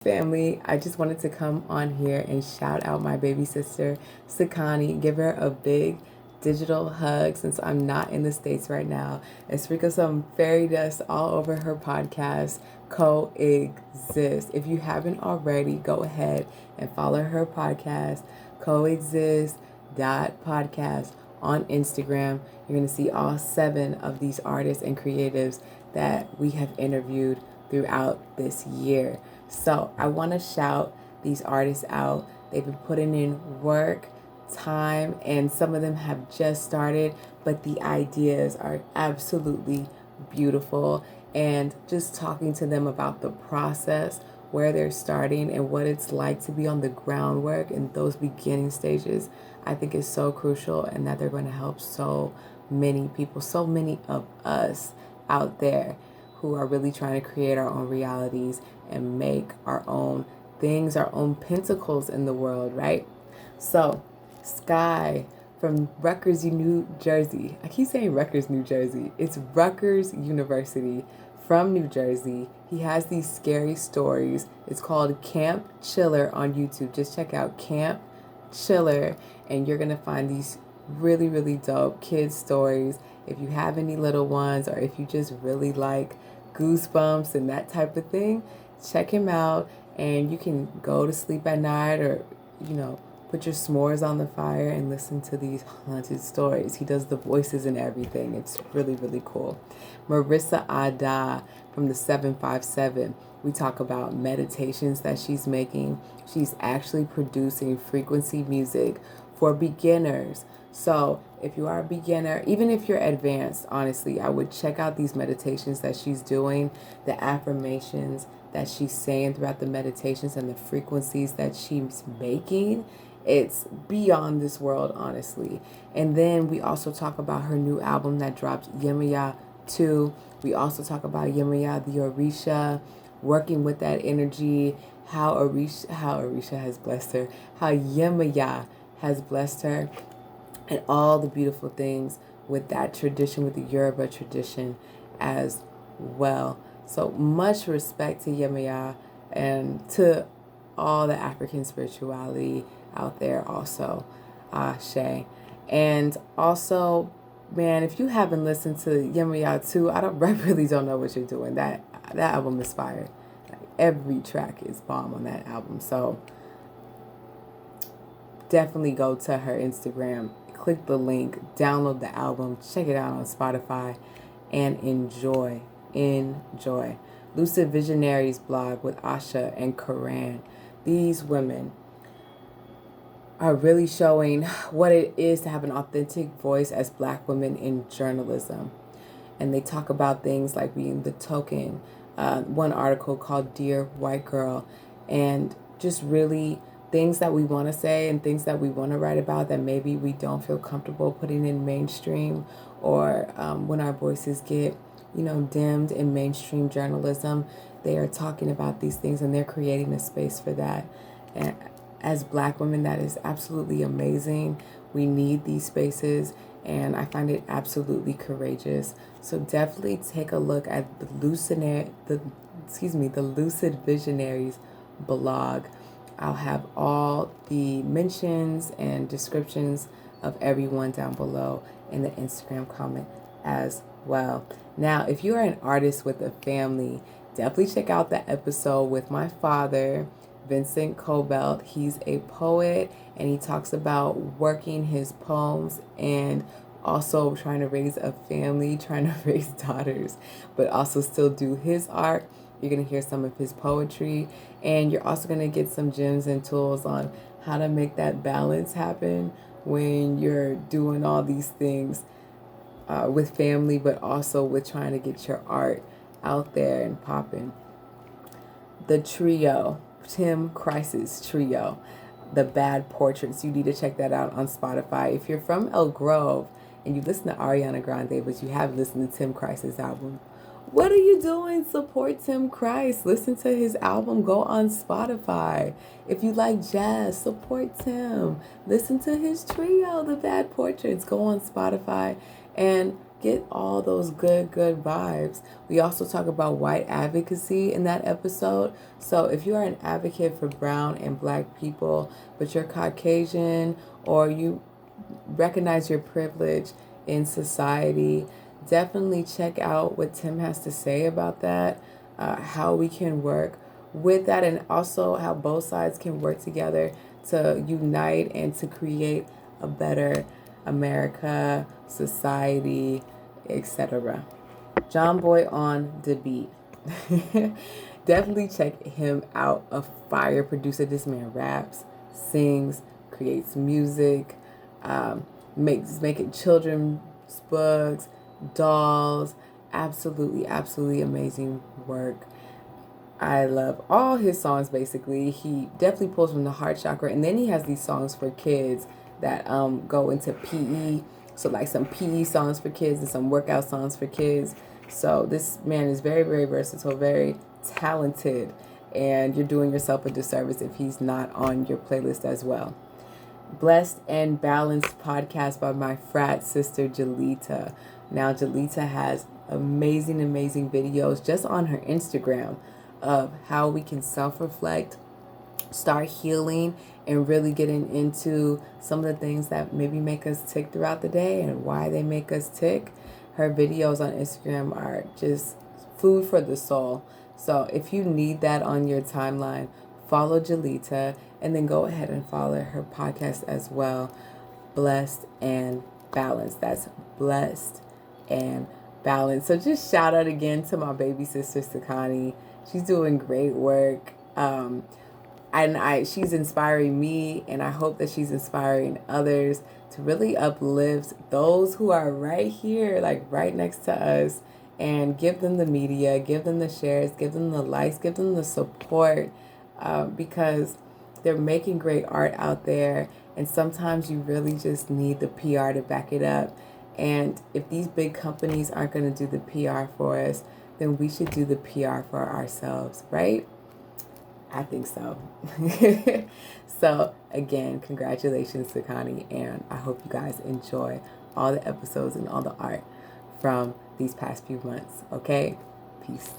Family, I just wanted to come on here and shout out my baby sister, Sakani. Give her a big digital hug since I'm not in the States right now, and sprinkle some fairy dust all over her podcast, Coexist. If you haven't already, go ahead and follow her podcast, Coexist Podcast on Instagram. You're going to see all 7 of these artists and creatives that we have interviewed throughout this year. So I want to shout these artists out. They've been putting in work, time, and some of them have just started, but the ideas are absolutely beautiful. And just talking to them about the process, where they're starting, and what it's like to be on the groundwork in those beginning stages, I think is so crucial, and that they're going to help so many people, so many of us out there who are really trying to create our own realities and make our own things, our own pentacles in the world, right? So, Sky from Rutgers, New Jersey. I keep saying Rutgers, New Jersey. It's Rutgers University from New Jersey. He has these scary stories. It's called Camp Chiller on YouTube. Just check out Camp Chiller, and you're going to find these really, really dope kids stories. If you have any little ones, or if you just really like goosebumps and that type of thing, check him out, and you can go to sleep at night, or put your s'mores on the fire and listen to these haunted stories. He does the voices and everything. It's really, really cool. Marissa Ada from the 757. We talk about meditations that she's making. She's actually producing frequency music for beginners. So if you are a beginner, even if you're advanced, honestly, I would check out these meditations that she's doing, the affirmations that she's saying throughout the meditations, and the frequencies that she's making. It's beyond this world, honestly. And then we also talk about her new album that dropped, Yemaya 2. We also talk about Yemaya, the Orisha, working with that energy, how Orisha has blessed her, how Yemaya has blessed her, and all the beautiful things with that tradition, with the Yoruba tradition as well. So much respect to Yemaya and to all the African spirituality out there also. Ashe. And also, man, if you haven't listened to Yemaya 2, I really don't know what you're doing. That album is fire. Like, every track is bomb on that album. So definitely go to her Instagram, click the link, download the album, check it out on Spotify, and enjoy. Lucid Visionaries blog with Asha and Karan. These women are really showing what it is to have an authentic voice as Black women in journalism. And they talk about things like being the token, one article called Dear White Girl, and just really things that we want to say and things that we want to write about that maybe we don't feel comfortable putting in mainstream, or when our voices get, dimmed in mainstream journalism, they are talking about these things and they're creating a space for that. And as Black women, that is absolutely amazing. We need these spaces, and I find it absolutely courageous. So definitely take a look at the Lucid Visionaries blog. I'll have all the mentions and descriptions of everyone down below in the Instagram comment as well. Now, if you are an artist with a family, definitely check out the episode with my father, Vincent Cobelt. He's a poet, and he talks about working his poems and also trying to raise a family, trying to raise daughters, but also still do his art. You're going to hear some of his poetry, and you're also going to get some gems and tools on how to make that balance happen when you're doing all these things with family, but also with trying to get your art out there and popping. The trio, Tim Crisis Trio, The Bad Portraits. You need to check that out on Spotify. If you're from El Grove and you listen to Ariana Grande, but you haven't listened to Tim Crisis' album, what are you doing? Support Tim Christ. Listen to his album. Go on Spotify. If you like jazz, support Tim. Listen to his trio, The Bad Portraits. Go on Spotify and get all those good vibes. We also talk about white advocacy in that episode. So if you are an advocate for brown and black people, but you're Caucasian, or you recognize your privilege in society, definitely check out what Tim has to say about that, how we can work with that, and also how both sides can work together to unite and to create a better America, society, etc. John Boy on the beat. Definitely check him out. A fire producer. This man raps, sings, creates music, making children's books, dolls. Absolutely amazing work. I love all his songs. Basically, he definitely pulls from the heart chakra, and then he has these songs for kids that go into PE. So like some PE songs for kids and some workout songs for kids. So this man is very versatile, very talented, and you're doing yourself a disservice if he's not on your playlist as well. Blessed and Balanced podcast by my frat sister Jalita. Now Jalita has amazing videos just on her Instagram of how we can self-reflect, start healing, and really getting into some of the things that maybe make us tick throughout the day and why they make us tick. Her videos on Instagram are just food for the soul. So if you need that on your timeline, follow Jalita, and then go ahead and follow her podcast as well, Blessed and Balanced. That's Blessed and Balanced. So just shout out again to my baby sister Sakani. She's doing great work. And she's inspiring me, and I hope that she's inspiring others to really uplift those who are right here, like right next to us, and give them the media, give them the shares, give them the likes, give them the support, because they're making great art out there, and sometimes you really just need the PR to back it up. And if these big companies aren't going to do the PR for us, then we should do the PR for ourselves, right? I think so. So again, congratulations to Connie, and I hope you guys enjoy all the episodes and all the art from these past few months. Okay? Peace.